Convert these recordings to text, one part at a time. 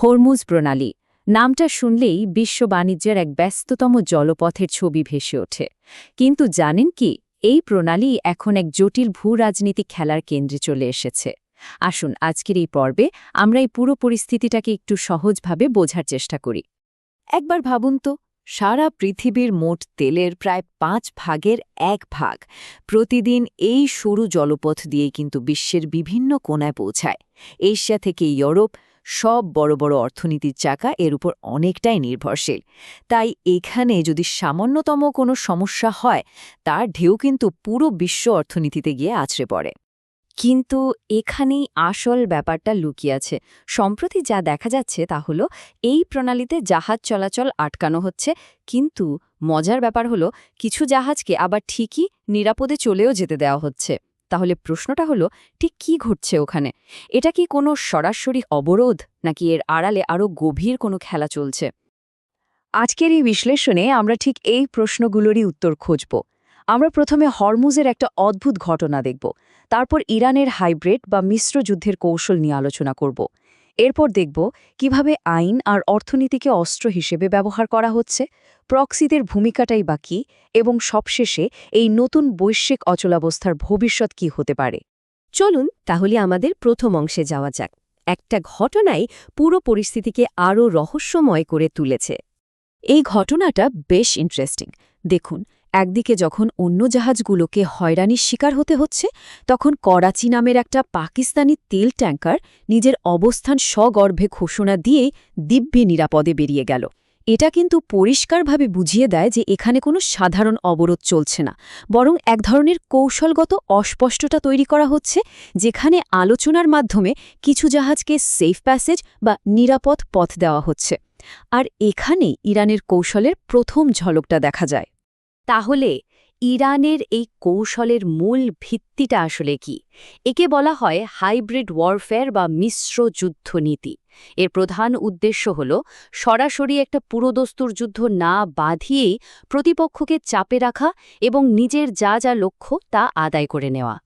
Hormuz প্রণালী নামটা শুনলেই বিশ্ব বাণিজ্যের এক ব্যস্ততম জলপথের ছবি ভেসে ওঠে। কিন্তু জানেন কি, এই প্রণালী এখন এক জটিল ভূরাজনীতিক খেলার কেন্দ্রে চলে এসেছে। আসুন আজকের এই পর্বে আমরা এই পুরো পরিস্থিতিটাকে একটু সহজভাবে বোঝার চেষ্টা করি। একবার ভাবুন তো, সারা পৃথিবীর মোট তেলের প্রায় 1/5 প্রতিদিন এই সরু জলপথ দিয়েই কিন্তু বিশ্বের বিভিন্ন কোণায় পৌঁছায়। এশিয়া থেকে ইউরোপ, সব বড় বড় অর্থনীতির চাকা এর উপর অনেকটাই নির্ভরশীল। তাই এখানে যদি সামান্যতম কোনো সমস্যা হয়, তার ঢেউ কিন্তু পুরো বিশ্ব অর্থনীতিতে গিয়ে আছড়ে পড়ে। কিন্তু এখানেই আসল ব্যাপারটা লুকিয়ে আছে। সম্প্রতি যা দেখা যাচ্ছে তা হলো, এই প্রণালীতে জাহাজ চলাচল আটকানো হচ্ছে, কিন্তু মজার ব্যাপার হলো কিছু জাহাজকে আবার ঠিকই নিরাপদে চলেও যেতে দেওয়া হচ্ছে। তাহলে প্রশ্নটা হলো, ঠিক কি ঘটছে ওখানে? এটা কি কোনো সরাসরি অবরোধ, নাকি এর আড়ালে আরও গভীর কোনো খেলা চলছে? আজকের এই বিশ্লেষণে আমরা ঠিক এই প্রশ্নগুলোরই উত্তর খুঁজব। আমরা প্রথমে হরমুজের একটা অদ্ভুত ঘটনা দেখব, তারপর ইরানের হাইব্রিড বা মিশ্র যুদ্ধের কৌশল নিয়ে আলোচনা করব। এরপর দেখব কিভাবে আইন আর অর্থনীতিকে অস্ত্র হিসেবে ব্যবহার করা হচ্ছে, প্রক্সিদের ভূমিকাটাই বা কী, এবং সবশেষে এই নতুন বৈশ্বিক অচলাবস্থার ভবিষ্যৎ কী হতে পারে। চলুন তাহলে আমাদের প্রথম অংশে যাওয়া যাক। একটা ঘটনাই পুরো পরিস্থিতিকে আরও রহস্যময় করে তুলেছে। এই ঘটনাটা বেশ ইন্টারেস্টিং। দেখুন, একদিকে যখন অন্য জাহাজগুলোকে হয়রানির শিকার হতে হচ্ছে, তখন করাচি নামের একটা পাকিস্তানি তেল ট্যাঙ্কার নিজের অবস্থান সগর্ভে ঘোষণা দিয়ে দিব্যি নিরাপদে বেরিয়ে গেল। এটা কিন্তু পরিষ্কারভাবে বুঝিয়ে দেয় যে এখানে কোনো সাধারণ অবরোধ চলছে না, বরং এক ধরনের কৌশলগত অস্পষ্টতা তৈরি করা হচ্ছে, যেখানে আলোচনার মাধ্যমে কিছু জাহাজকে সেফ প্যাসেজ বা নিরাপদ পথ দেওয়া হচ্ছে। আর এখানেই ইরানের কৌশলের প্রথম ঝলকটা দেখা যায়। তাহলে ইরানের এই কৌশলের মূল ভিত্তিটা আসলে কি? একে বলা হয় হাইব্রিড ওয়ারফেয়ার বা মিশ্র যুদ্ধনীতি। এর প্রধান উদ্দেশ্য হল সরাসরি একটা পুরোদস্তুর যুদ্ধ না বাঁধিয়েই প্রতিপক্ষকে চাপে রাখা এবং নিজের যা যা লক্ষ্য তা আদায় করে নেওয়া।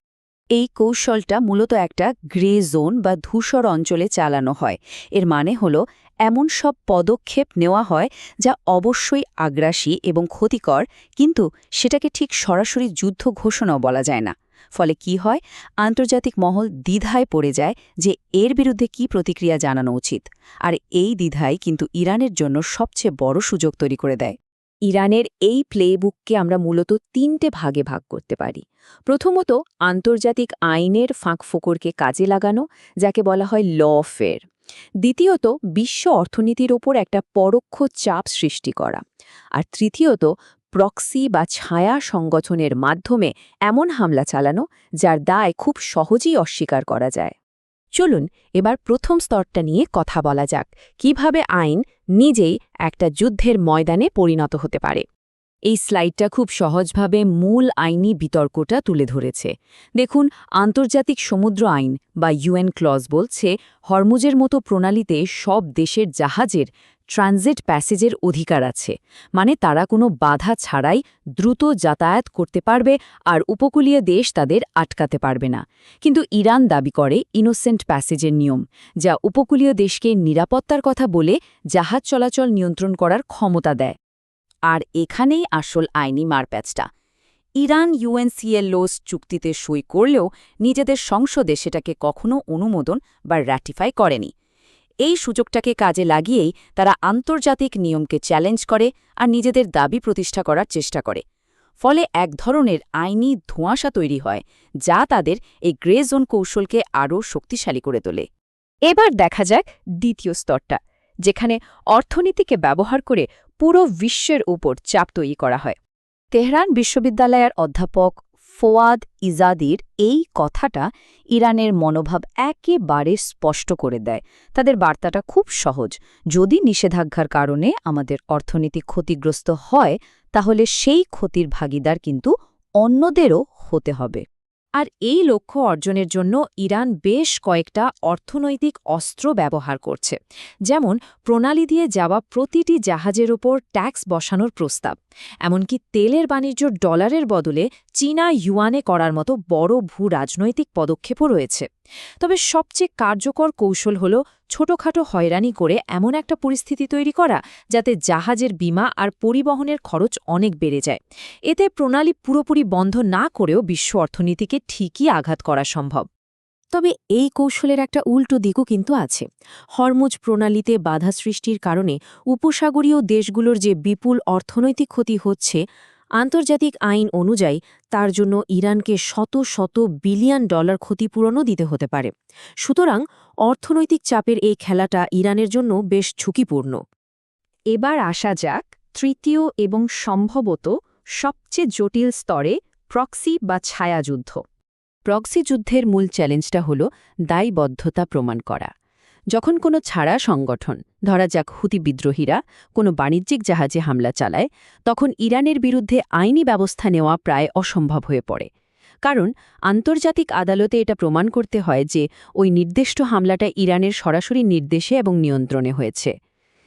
এই কৌশলটা মূলত একটা গ্রে জোন বা ধূসর অঞ্চলে চালানো হয়। এর মানে হল, এমন সব পদক্ষেপ নেওয়া হয় যা অবশ্যই আগ্রাসী এবং ক্ষতিকর, কিন্তু সেটাকে ঠিক সরাসরি যুদ্ধ ঘোষণাও বলা যায় না। ফলে কি হয়, আন্তর্জাতিক মহল দ্বিধায় পড়ে যায় যে এর বিরুদ্ধে কি প্রতিক্রিয়া জানানো উচিত। আর এই দ্বিধাই কিন্তু ইরানের জন্য সবচেয়ে বড় সুযোগ তৈরি করে দেয়। ইরানের এই প্লেবুককে আমরা মূলত 3টে ভাগে ভাগ করতে পারি। প্রথমত, আন্তর্জাতিক আইনের ফাঁকফোকরকে কাজে লাগানো, যাকে বলা হয় লফেয়ার। দ্বিতীয়ত, বিশ্ব অর্থনীতির ওপর একটা পরোক্ষ চাপ সৃষ্টি করা। আর তৃতীয়ত, প্রক্সি বা ছায়া সংগঠনের মাধ্যমে এমন হামলা চালানো যার দায় খুব সহজেই অস্বীকার করা যায়। চলুন এবার প্রথম স্তরটা নিয়ে কথা বলা যাক, কিভাবে আইন নিজেই একটা যুদ্ধের ময়দানে পরিণত হতে পারে। এই স্লাইডটা খুব সহজভাবে মূল আইনি বিতর্কটা তুলে ধরেছে। দেখুন, আন্তর্জাতিক সমুদ্র আইন বা ইউএন ক্লজ বলছে, হরমুজের মতো প্রণালীতে সব দেশের জাহাজের ট্রানজিট প্যাসেজের অধিকার আছে। মানে তারা কোনো বাধা ছাড়াই দ্রুত যাতায়াত করতে পারবে, আর উপকূলীয় দেশ তাদের আটকাতে পারবে না। কিন্তু ইরান দাবি করে ইনোসেন্ট প্যাসেজের নিয়ম, যা উপকূলীয় দেশকে নিরাপত্তার কথা বলে জাহাজ চলাচল নিয়ন্ত্রণ করার ক্ষমতা দেয়। আর এখানেই আসল আইনি মারপ্যাচটা। ইরান ইউএনসিএলওএস চুক্তিতে সই করলেও নিজেদের সংসদে সেটাকে কখনো অনুমোদন বা র্যাটিফাই করেনি। এই সুযোগটাকে কাজে লাগিয়েই তারা আন্তর্জাতিক নিয়মকে চ্যালেঞ্জ করে আর নিজেদের দাবি প্রতিষ্ঠা করার চেষ্টা করে। ফলে এক ধরনের আইনি ধোঁয়াশা তৈরি হয়, যা তাদের এই গ্রে জোন কৌশলকে আরও শক্তিশালী করে তোলে। এবার দেখা যাক দ্বিতীয় স্তরটা, যেখানে অর্থনীতিকে ব্যবহার করে পুরো বিশ্বের উপর চাপ তৈরি করা হয়। তেহরান বিশ্ববিদ্যালয়ের অধ্যাপক ফোয়াদ ইজাদির এই কথাটা ইরানের মনোভাব একেবারে স্পষ্ট করে দেয়। তাদের বার্তাটা খুব সহজ: যদি নিষেধাজ্ঞার কারণে আমাদের অর্থনীতি ক্ষতিগ্রস্ত হয়, তাহলে সেই ক্ষতির ভাগিদার কিন্তু অন্যদেরও হতে হবে। আর এই লক্ষ্য অর্জনের জন্য ইরান বেশ কয়েকটা অর্থনৈতিক অস্ত্র ব্যবহার করছে। যেমন প্রণালী দিয়ে যাওয়া প্রতিটি জাহাজের ওপর ট্যাক্স বসানোর প্রস্তাব, এমনকি তেলের বাণিজ্য ডলারের বদলে চীনা ইউয়ানে করার মতো বড় ভূ রাজনৈতিক পদক্ষেপও রয়েছে। তবে সবচেয়ে কার্যকর কৌশল হল ছোটখাটো হয়রানি করে এমন একটা পরিস্থিতি তৈরি করা যাতে জাহাজের বীমা আর পরিবহনের খরচ অনেক বেড়ে যায়। এতে প্রণালী পুরোপুরি বন্ধ না করেও বিশ্ব অর্থনীতিকে ঠিকই আঘাত করা সম্ভব। তবে এই কৌশলের একটা উল্টো দিকও কিন্তু আছে। হরমুজ প্রণালীতে বাধা সৃষ্টির কারণে উপসাগরীয় দেশগুলোর যে বিপুল অর্থনৈতিক ক্ষতি হচ্ছে, আন্তর্জাতিক আইন অনুযায়ী তার জন্য ইরানকে শত শত বিলিয়ন ডলার ক্ষতিপূরণও দিতে হতে পারে। সুতরাং অর্থনৈতিক চাপের এই খেলাটা ইরানের জন্য বেশ ঝুঁকিপূর্ণ। এবার আসা যাক তৃতীয় এবং সম্ভবত সবচেয়ে জটিল স্তরে, প্রক্সি বা ছায়াযুদ্ধ। প্রক্সি যুদ্ধের মূল চ্যালেঞ্জটা হল দায়বদ্ধতা প্রমাণ করা। যখন কোনো ছাড়া সংগঠন, ধরা যাক হুতি বিদ্রোহীরা, কোনো বাণিজ্যিক জাহাজে হামলা চালায়, তখন ইরানের বিরুদ্ধে আইনি ব্যবস্থা নেওয়া প্রায় অসম্ভব হয়ে পড়ে। কারণ আন্তর্জাতিক আদালতে এটা প্রমাণ করতে হয় যে ওই নির্দিষ্ট হামলাটা ইরানের সরাসরি নির্দেশে এবং নিয়ন্ত্রণে হয়েছে।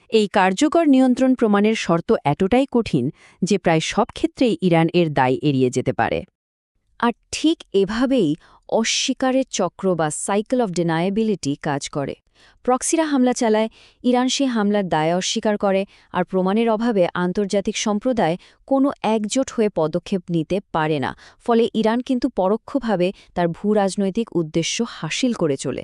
এই কার্যকর নিয়ন্ত্রণ প্রমাণের শর্ত এতটাই কঠিন যে প্রায় সব ক্ষেত্রেই ইরান এর দায় এড়িয়ে যেতে পারে। আর ঠিক এভাবেই অস্বীকারের চক্র বা সাইকেল অফ ডিনায়াবিলিটি কাজ করে। প্রক্সিরা হামলা চালায়, ইরান সে হামলার দায় অস্বীকার করে, আর প্রমাণের অভাবে আন্তর্জাতিক সম্প্রদায় কোনো একজোট হয়ে পদক্ষেপ নিতে পারে না। ফলে ইরান কিন্তু পরোক্ষভাবে তার ভূরাজনৈতিক উদ্দেশ্য হাসিল করে চলে।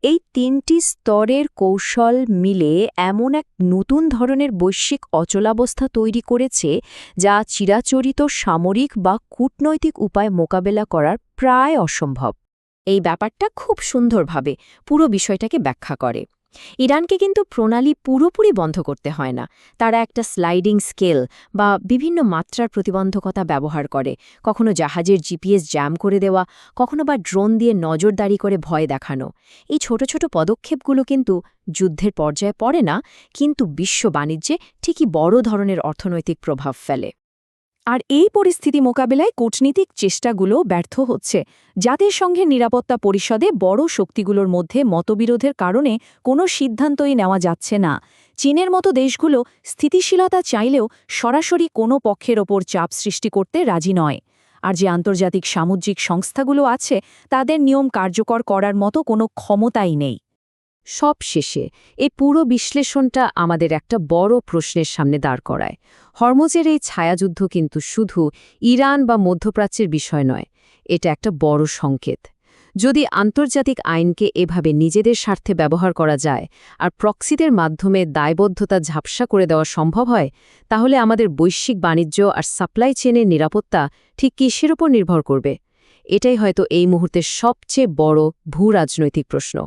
এই তিনটি স্তরের কৌশল মিলে এমন এক নতুন ধরনের বৈশ্বিক অচলাবস্থা তৈরি করেছে যা চিরাচরিত সামরিক বা কূটনৈতিক উপায় মোকাবেলা করার প্রায় অসম্ভব। এই ব্যাপারটা খুব সুন্দরভাবে পুরো বিষয়টাকে ব্যাখ্যা করে। ইরানকে কিন্তু প্রণালী পুরোপুরি বন্ধ করতে হয় না। তারা একটা স্লাইডিং স্কেল বা বিভিন্ন মাত্রার প্রতিবন্ধকতা ব্যবহার করে, কখনো জাহাজের জিপিএস জ্যাম করে দেওয়া, কখনো বা ড্রোন দিয়ে নজরদারি করে ভয় দেখানো। এই ছোট ছোট পদক্ষেপগুলো কিন্তু যুদ্ধের পর্যায়ে পড়ে না, কিন্তু বিশ্ব বাণিজ্যে ঠিকই বড় ধরনের অর্থনৈতিক প্রভাব ফেলে। আর এই পরিস্থিতি মোকাবেলায় কূটনীতিক চেষ্টাগুলো ব্যর্থ হচ্ছে। জাতিসংঘের নিরাপত্তা পরিষদে বড় শক্তিগুলোর মধ্যে মতবিরোধের কারণে কোনো সিদ্ধান্তই নেওয়া যাচ্ছে না। চীনের মতো দেশগুলো স্থিতিশীলতা চাইলেও সরাসরি কোনো পক্ষের ওপর চাপ সৃষ্টি করতে রাজি নয়। আর যে আন্তর্জাতিক সামুদ্রিক সংস্থাগুলো আছে, তাদের নিয়ম কার্যকর করার মতো কোনো ক্ষমতাই নেই। সব শেষে এই পুরো বিশ্লেষণটা আমাদের একটা বড় প্রশ্নের সামনে দাঁড় করায়। হরমুজের এই ছায়াযুদ্ধ কিন্তু শুধু ইরান বা মধ্যপ্রাচ্যের বিষয় নয়, এটা একটা বড় সংকেত। যদি আন্তর্জাতিক আইনকে এভাবে নিজেদের স্বার্থে ব্যবহার করা যায় আর প্রক্সিদের মাধ্যমে দায়বদ্ধতা ঝাপসা করে দেওয়া সম্ভব হয়, তাহলে আমাদের বৈশ্বিক বাণিজ্য আর সাপ্লাই চেনের নিরাপত্তা ঠিক কিসের ওপর নির্ভর করবে? এটাই হয়তো এই মুহূর্তের সবচেয়ে বড় ভূরাজনৈতিক প্রশ্ন।